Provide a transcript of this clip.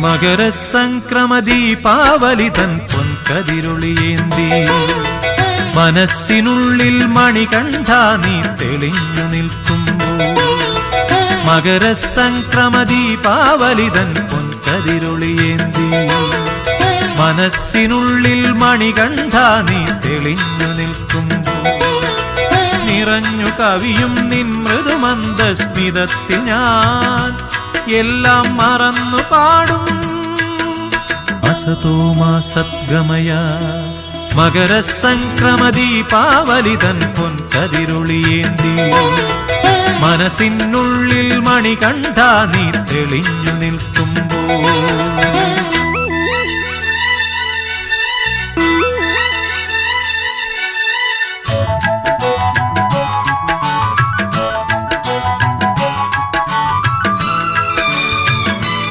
മകരസംക്രമദീപാവലിതൻ പൊൻകതിരൊളിയേന്തി മനസ്സിനുള്ളിൽ മണികണ്ഠ നീ തെളിഞ്ഞു നിൽക്കുമ്പോൾ മകരസംക്രമദീപാവലിതൻ പൊൻകതിരൊളിയേന്തി മനസ്സിനുള്ളിൽ മണികണ്ഠ നീ തെളിഞ്ഞു നിൽക്കുമ്പോൾ നിറഞ്ഞു കവിയും നിൻ മൃദുമന്ദസ്മിതത്തിൽ ഞാൻ എല്ലാം മറന്നു പാടും അസതോ മാ സദ്ഗമയ മകരസംക്രമദീപാവലിതൻ പൊൻകതിരൊളിയേന്തി മനസ്സിനുള്ളിൽ മണികണ്ഠ നീ തെളിഞ്ഞു നിൽക്കുമ്പോൾ